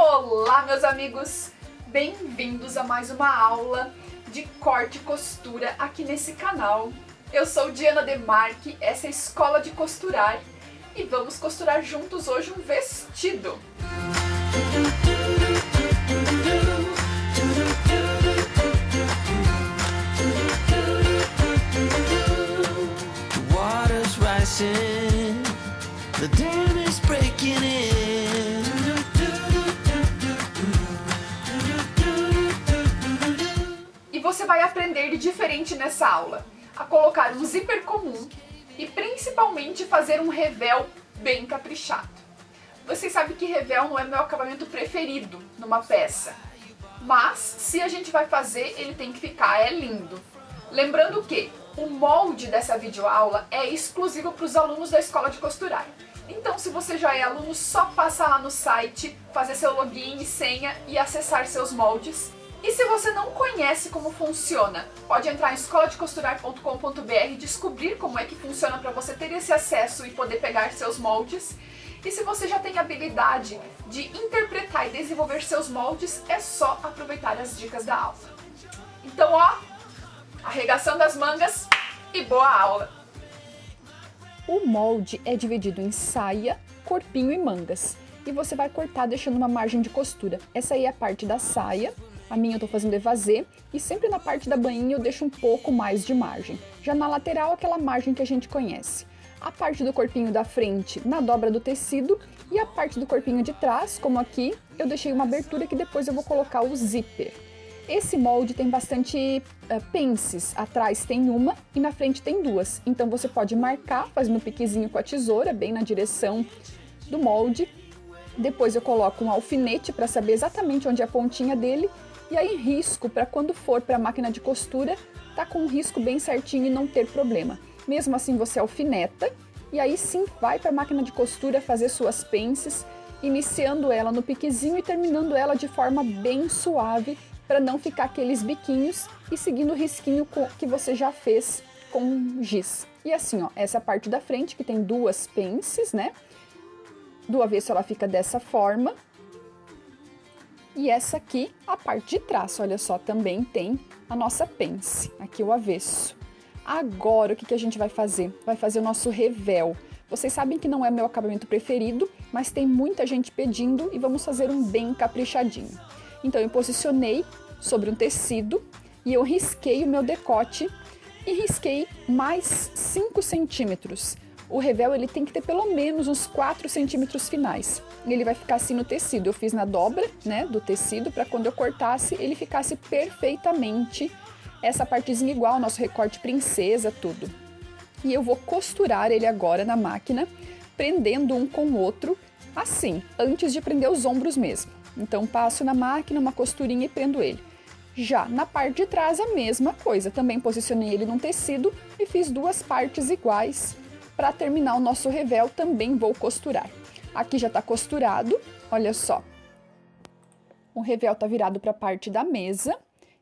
Olá, meus amigos! Bem-vindos a mais uma aula de corte e costura aqui nesse canal. Eu sou Diana Demarque, essa é a Escola de Costurar e vamos costurar juntos hoje um vestido. The dam is breaking in. E você vai aprender de diferente nessa aula, a colocar um zíper comum e principalmente fazer um revel bem caprichado. Vocês sabem que revel não é meu acabamento preferido numa peça, mas se a gente vai fazer, ele tem que ficar lindo. Lembrando que o molde dessa videoaula é exclusivo para os alunos da Escola de Costurar. Então, se você já é aluno, só passa lá no site, fazer seu login e senha e acessar seus moldes. E se você não conhece como funciona, pode entrar em escoladecosturar.com.br e descobrir como é que funciona para você ter esse acesso e poder pegar seus moldes. E se você já tem habilidade de interpretar e desenvolver seus moldes, é só aproveitar as dicas da aula. Então, ó, arregaçando as mangas e boa aula! O molde é dividido em saia, corpinho e mangas. E você vai cortar deixando uma margem de costura. Essa aí é a parte da saia. A minha eu tô fazendo evasê. E sempre na parte da bainha eu deixo um pouco mais de margem. Já na lateral, aquela margem que a gente conhece. A parte do corpinho da frente na dobra do tecido. E a parte do corpinho de trás, como aqui, eu deixei uma abertura que depois eu vou colocar o zíper. Esse molde tem bastante pences, atrás tem uma e na frente tem duas. Então você pode marcar fazendo um piquezinho com a tesoura, bem na direção do molde. Depois eu coloco um alfinete para saber exatamente onde é a pontinha dele. E aí risco para quando for para a máquina de costura, tá com um risco bem certinho e não ter problema. Mesmo assim você alfineta e aí sim vai para a máquina de costura fazer suas pences, iniciando ela no piquezinho e terminando ela de forma bem suave, para não ficar aqueles biquinhos e seguindo o risquinho que você já fez com giz. E assim, ó, essa parte da frente que tem duas pences, né? Do avesso ela fica dessa forma. E essa aqui, a parte de trás, olha só, também tem a nossa pence, aqui o avesso. Agora, o que a gente vai fazer? Vai fazer o nosso revel. Vocês sabem que não é meu acabamento preferido, mas tem muita gente pedindo e vamos fazer um bem caprichadinho. Então eu posicionei sobre um tecido e eu risquei o meu decote e risquei mais 5 centímetros. O revel ele tem que ter pelo menos uns 4 centímetros finais. E ele vai ficar assim no tecido. Eu fiz na dobra, né, do tecido para quando eu cortasse ele ficasse perfeitamente essa partezinha igual, nosso recorte princesa, tudo. E eu vou costurar ele agora na máquina, prendendo um com o outro, assim, antes de prender os ombros mesmo. Então passo na máquina uma costurinha e prendo ele. Já na parte de trás a mesma coisa, também posicionei ele num tecido e fiz duas partes iguais. Para terminar o nosso revel também vou costurar. Aqui já está costurado, olha só. O revel está virado para a parte da mesa.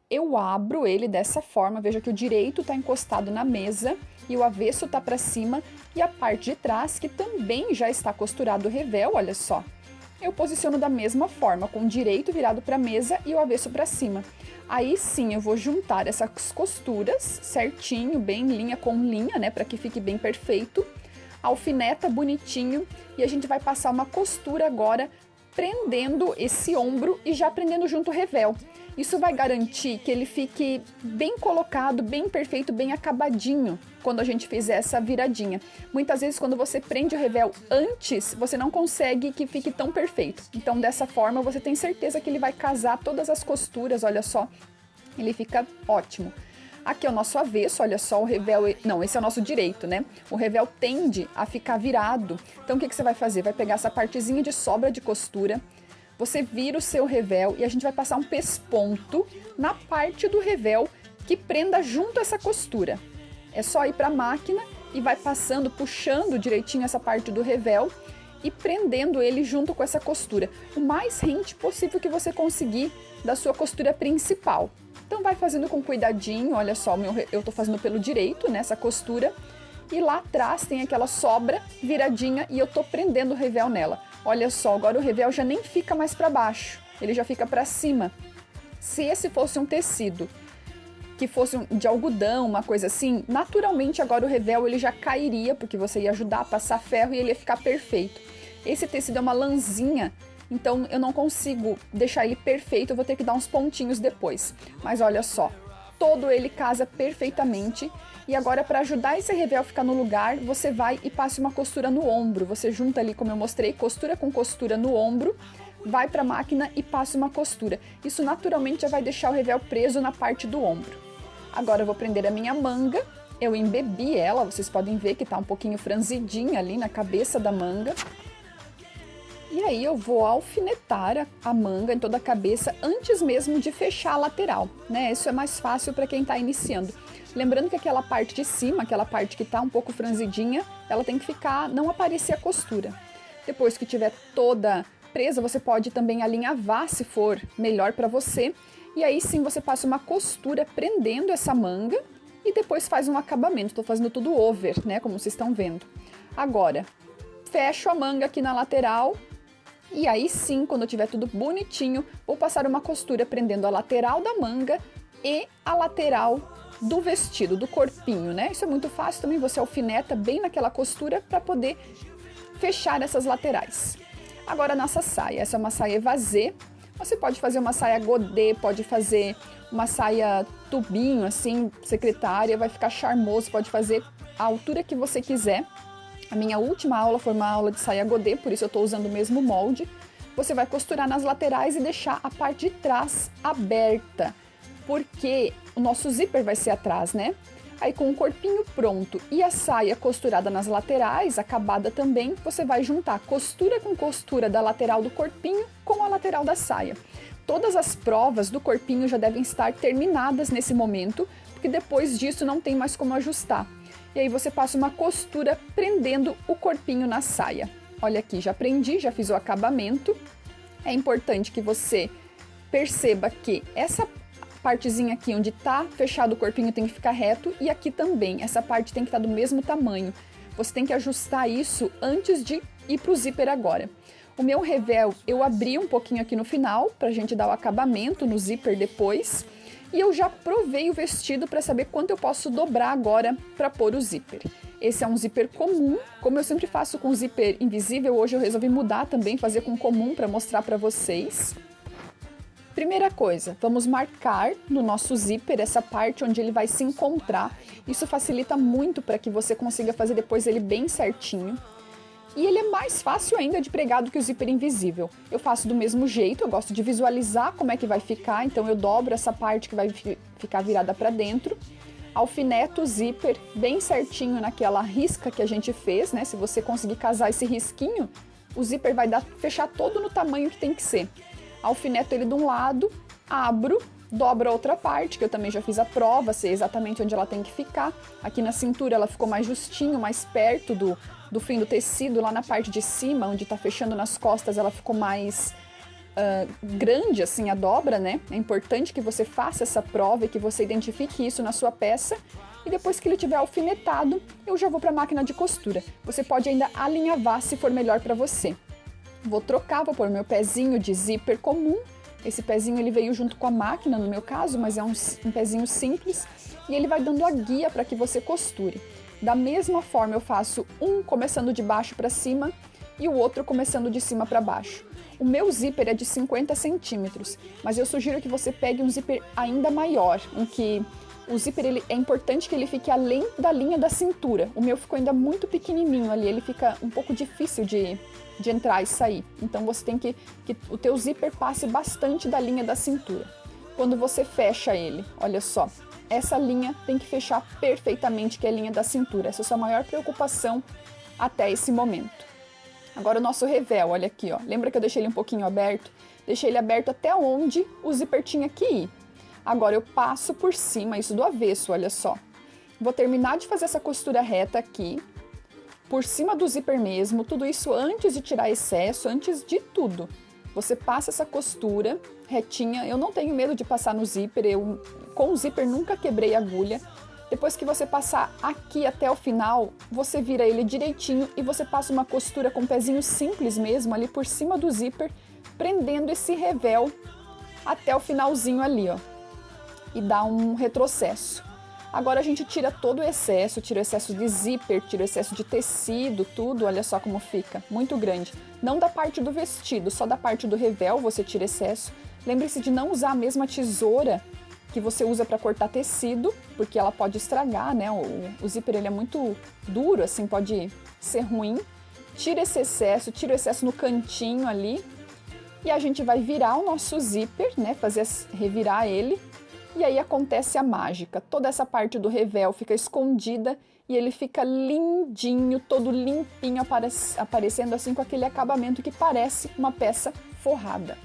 Eu abro ele dessa forma, veja que o direito está encostado na mesa e o avesso está para cima. E a parte de trás, que também já está costurado o revel, olha só. Eu posiciono da mesma forma, com o direito virado para a mesa e o avesso para cima. Aí sim eu vou juntar essas costuras certinho, bem linha com linha, né, para que fique bem perfeito. Alfineta bonitinho e a gente vai passar uma costura agora, prendendo esse ombro e já prendendo junto o revel. Isso vai garantir que ele fique bem colocado, bem perfeito, bem acabadinho quando a gente fizer essa viradinha. Muitas vezes quando você prende o revel antes, você não consegue que fique tão perfeito. Então dessa forma você tem certeza que ele vai casar todas as costuras, olha só, ele fica ótimo. Aqui é o nosso avesso, olha só, o revel, não, esse é o nosso direito, né? O revel tende a ficar virado. Então o que você vai fazer? Vai pegar essa partezinha de sobra de costura, você vira o seu revel e a gente vai passar um pesponto na parte do revel que prenda junto essa costura. É só ir para a máquina e vai passando, puxando direitinho essa parte do revel e prendendo ele junto com essa costura. O mais rente possível que você conseguir da sua costura principal. Então vai fazendo com cuidadinho, olha só, eu tô fazendo pelo direito nessa costura. E lá atrás tem aquela sobra viradinha e eu tô prendendo o revel nela. Olha só, agora o revel já nem fica mais para baixo, ele já fica para cima. Se esse fosse um tecido que fosse de algodão, uma coisa assim, naturalmente agora o revel ele já cairia, porque você ia ajudar a passar ferro e ele ia ficar perfeito. Esse tecido é uma lãzinha, então eu não consigo deixar ele perfeito, eu vou ter que dar uns pontinhos depois. Mas olha só, todo ele casa perfeitamente. E agora, para ajudar esse revel a ficar no lugar, você vai e passe uma costura no ombro. Você junta ali, como eu mostrei, costura com costura no ombro, vai para a máquina e passa uma costura. Isso naturalmente já vai deixar o revel preso na parte do ombro. Agora eu vou prender a minha manga, eu embebi ela, vocês podem ver que tá um pouquinho franzidinha ali na cabeça da manga. E aí eu vou alfinetar a manga em toda a cabeça antes mesmo de fechar a lateral, né? Isso é mais fácil para quem está iniciando. Lembrando que aquela parte de cima, aquela parte que está um pouco franzidinha, ela tem que ficar, não aparecer a costura. Depois que tiver toda presa, você pode também alinhavar se for melhor para você. E aí sim você passa uma costura prendendo essa manga e depois faz um acabamento. Estou fazendo tudo over, né? Como vocês estão vendo. Agora, fecho a manga aqui na lateral. E aí sim, quando tiver tudo bonitinho, vou passar uma costura prendendo a lateral da manga e a lateral do vestido, do corpinho, né? Isso é muito fácil também, você alfineta bem naquela costura para poder fechar essas laterais. Agora nossa saia, essa é uma saia evasê, você pode fazer uma saia godê, pode fazer uma saia tubinho, assim, secretária, vai ficar charmoso, pode fazer a altura que você quiser. A minha última aula foi uma aula de saia godê, por isso eu estou usando o mesmo molde. Você vai costurar nas laterais e deixar a parte de trás aberta, porque o nosso zíper vai ser atrás, né? Aí com o corpinho pronto e a saia costurada nas laterais, acabada também, você vai juntar costura com costura da lateral do corpinho com a lateral da saia. Todas as provas do corpinho já devem estar terminadas nesse momento, porque depois disso não tem mais como ajustar. E aí você passa uma costura prendendo o corpinho na saia. Olha aqui, já prendi, já fiz o acabamento. É importante que você perceba que essa partezinha aqui onde tá fechado o corpinho tem que ficar reto e aqui também, essa parte tem que estar do mesmo tamanho. Você tem que ajustar isso antes de ir pro zíper agora. O meu revel eu abri um pouquinho aqui no final pra gente dar o acabamento no zíper depois. E eu já provei o vestido para saber quanto eu posso dobrar agora para pôr o zíper. Esse é um zíper comum, como eu sempre faço com zíper invisível, hoje eu resolvi mudar também, fazer com comum para mostrar para vocês. Primeira coisa, vamos marcar no nosso zíper essa parte onde ele vai se encontrar. Isso facilita muito para que você consiga fazer depois ele bem certinho. E ele é mais fácil ainda de pregar do que o zíper invisível. Eu faço do mesmo jeito, eu gosto de visualizar como é que vai ficar, então eu dobro essa parte que vai ficar virada para dentro, alfineto o zíper bem certinho naquela risca que a gente fez, né? Se você conseguir casar esse risquinho, o zíper vai fechar todo no tamanho que tem que ser. Alfineto ele de um lado, abro, dobro a outra parte, que eu também já fiz a prova, sei exatamente onde ela tem que ficar. Aqui na cintura ela ficou mais justinho, mais perto do fim do tecido, lá na parte de cima, onde tá fechando nas costas, ela ficou mais grande, assim, a dobra, né? É importante que você faça essa prova e que você identifique isso na sua peça. E depois que ele tiver alfinetado, eu já vou para a máquina de costura. Você pode ainda alinhavar se for melhor para você. Vou trocar, vou pôr meu pezinho de zíper comum. Esse pezinho ele veio junto com a máquina, no meu caso, mas é um pezinho simples. E ele vai dando a guia para que você costure. Da mesma forma eu faço um começando de baixo para cima e o outro começando de cima para baixo. O meu zíper é de 50 centímetros, mas eu sugiro que você pegue um zíper ainda maior, em que o zíper é importante que ele fique além da linha da cintura. O meu ficou ainda muito pequenininho ali, ele fica um pouco difícil de entrar e sair. Então você tem que o teu zíper passe bastante da linha da cintura. Quando você fecha ele, olha só, essa linha tem que fechar perfeitamente, que é a linha da cintura. Essa é a sua maior preocupação até esse momento. Agora o nosso revel, olha aqui, ó. Lembra que eu deixei ele um pouquinho aberto? Deixei ele aberto até onde o zíper tinha que ir. Agora eu passo por cima, isso do avesso, olha só. Vou terminar de fazer essa costura reta aqui, por cima do zíper mesmo, tudo isso antes de tirar excesso, antes de tudo. Você passa essa costura retinha, eu não tenho medo de passar no zíper, com o zíper nunca quebrei agulha. Depois que você passar aqui até o final, você vira ele direitinho e você passa uma costura com um pezinho simples mesmo ali por cima do zíper, prendendo esse revel até o finalzinho ali, ó. E dá um retrocesso. Agora a gente tira todo o excesso, tira o excesso de zíper, tira o excesso de tecido, tudo, olha só como fica, muito grande. Não da parte do vestido, só da parte do revel você tira excesso. Lembre-se de não usar a mesma tesoura que você usa para cortar tecido, porque ela pode estragar, né? O zíper ele é muito duro, assim, pode ser ruim. Tira esse excesso, tira o excesso no cantinho ali. E a gente vai virar o nosso zíper, né? Revirar ele. E aí acontece a mágica. Toda essa parte do revel fica escondida e ele fica lindinho, todo limpinho, aparecendo assim com aquele acabamento que parece uma peça forrada.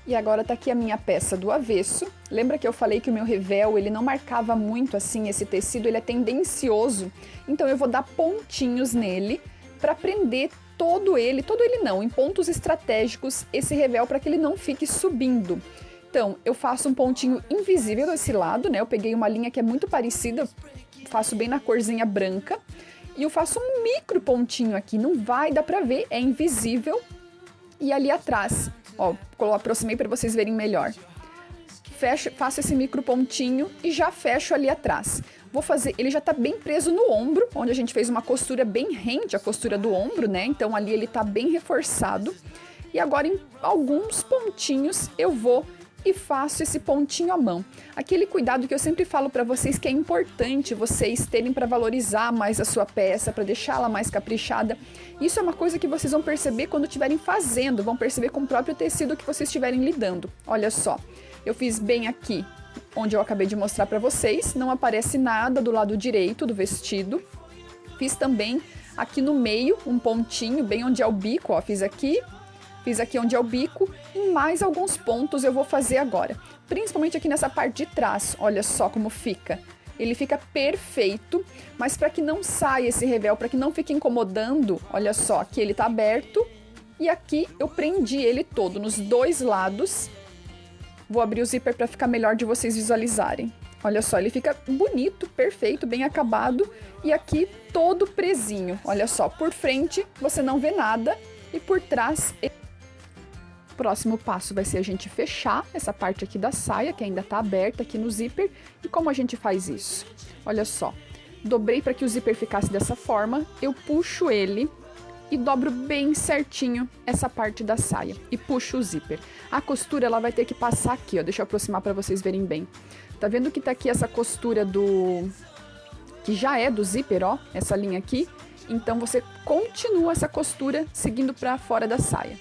E agora tá aqui a minha peça do avesso. Lembra que eu falei que o meu revel, ele não marcava muito assim esse tecido, ele é tendencioso. Então eu vou dar pontinhos nele para prender todo ele não, em pontos estratégicos, esse revel para que ele não fique subindo. Então, eu faço um pontinho invisível desse lado, né? Eu peguei uma linha que é muito parecida, faço bem na corzinha branca. E eu faço um micro pontinho aqui, não vai dar pra ver, é invisível. E ali atrás, ó, eu aproximei para vocês verem melhor. Faço esse micro pontinho e já fecho ali atrás. Vou fazer, ele já tá bem preso no ombro, onde a gente fez uma costura bem rente, a costura do ombro, né? Então ali ele tá bem reforçado. E agora em alguns pontinhos eu vou e faço esse pontinho à mão. Aquele cuidado que eu sempre falo para vocês que é importante vocês terem para valorizar mais a sua peça, para deixá-la mais caprichada. Isso é uma coisa que vocês vão perceber quando estiverem fazendo, vão perceber com o próprio tecido que vocês estiverem lidando. Olha só, eu fiz bem aqui, onde eu acabei de mostrar para vocês, não aparece nada do lado direito do vestido. Fiz também aqui no meio um pontinho, bem onde é o bico, ó, fiz aqui onde é o bico e mais alguns pontos eu vou fazer agora. Principalmente aqui nessa parte de trás, olha só como fica. Ele fica perfeito, mas para que não saia esse revel, para que não fique incomodando, olha só, aqui ele tá aberto e aqui eu prendi ele todo nos dois lados. Vou abrir o zíper para ficar melhor de vocês visualizarem. Olha só, ele fica bonito, perfeito, bem acabado e aqui todo presinho. Olha só, por frente você não vê nada e por trás... O próximo passo vai ser a gente fechar essa parte aqui da saia, que ainda tá aberta aqui no zíper. E como a gente faz isso? Olha só, dobrei para que o zíper ficasse dessa forma, eu puxo ele e dobro bem certinho essa parte da saia e puxo o zíper. A costura ela vai ter que passar aqui, ó, deixa eu aproximar para vocês verem bem. Tá vendo que tá aqui essa costura que já é do zíper, ó, essa linha aqui? Então você continua essa costura seguindo para fora da saia.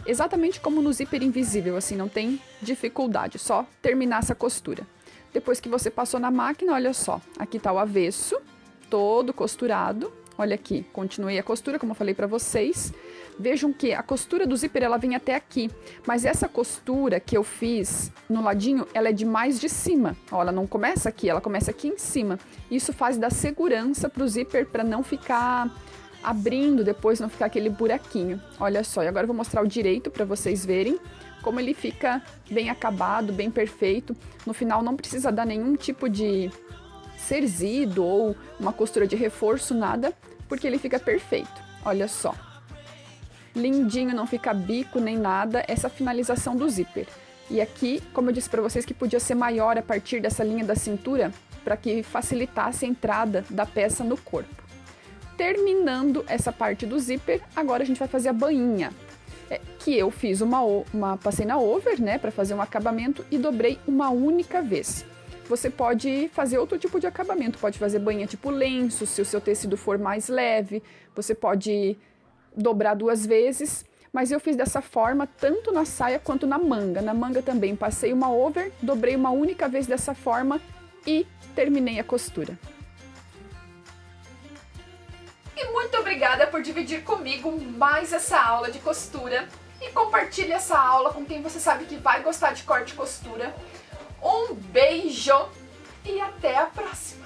Exatamente como no zíper invisível, assim, não tem dificuldade, só terminar essa costura. Depois que você passou na máquina, olha só, aqui tá o avesso, todo costurado. Olha aqui, continuei a costura, como eu falei pra vocês. Vejam que a costura do zíper, ela vem até aqui, mas essa costura que eu fiz no ladinho, ela é de mais de cima. Ó, ela não começa aqui, ela começa aqui em cima. Isso faz dar segurança pro zíper para não ficar abrindo, depois não ficar aquele buraquinho. Olha só, e agora eu vou mostrar o direito para vocês verem como ele fica bem acabado, bem perfeito. No final não precisa dar nenhum tipo de cerzido ou uma costura de reforço, nada, porque ele fica perfeito. Olha só. Lindinho, não fica bico nem nada, essa finalização do zíper. E aqui, como eu disse para vocês que podia ser maior a partir dessa linha da cintura, para que facilitasse a entrada da peça no corpo. Terminando essa parte do zíper, agora a gente vai fazer a bainha, que eu fiz passei na over, né, para fazer um acabamento e dobrei uma única vez. Você pode fazer outro tipo de acabamento, pode fazer bainha tipo lenço, se o seu tecido for mais leve, você pode dobrar 2 vezes, mas eu fiz dessa forma tanto na saia quanto na manga. Na manga também passei uma over, dobrei uma única vez dessa forma e terminei a costura. E muito obrigada por dividir comigo mais essa aula de costura. E compartilhe essa aula com quem você sabe que vai gostar de corte e costura. Um beijo e até a próxima!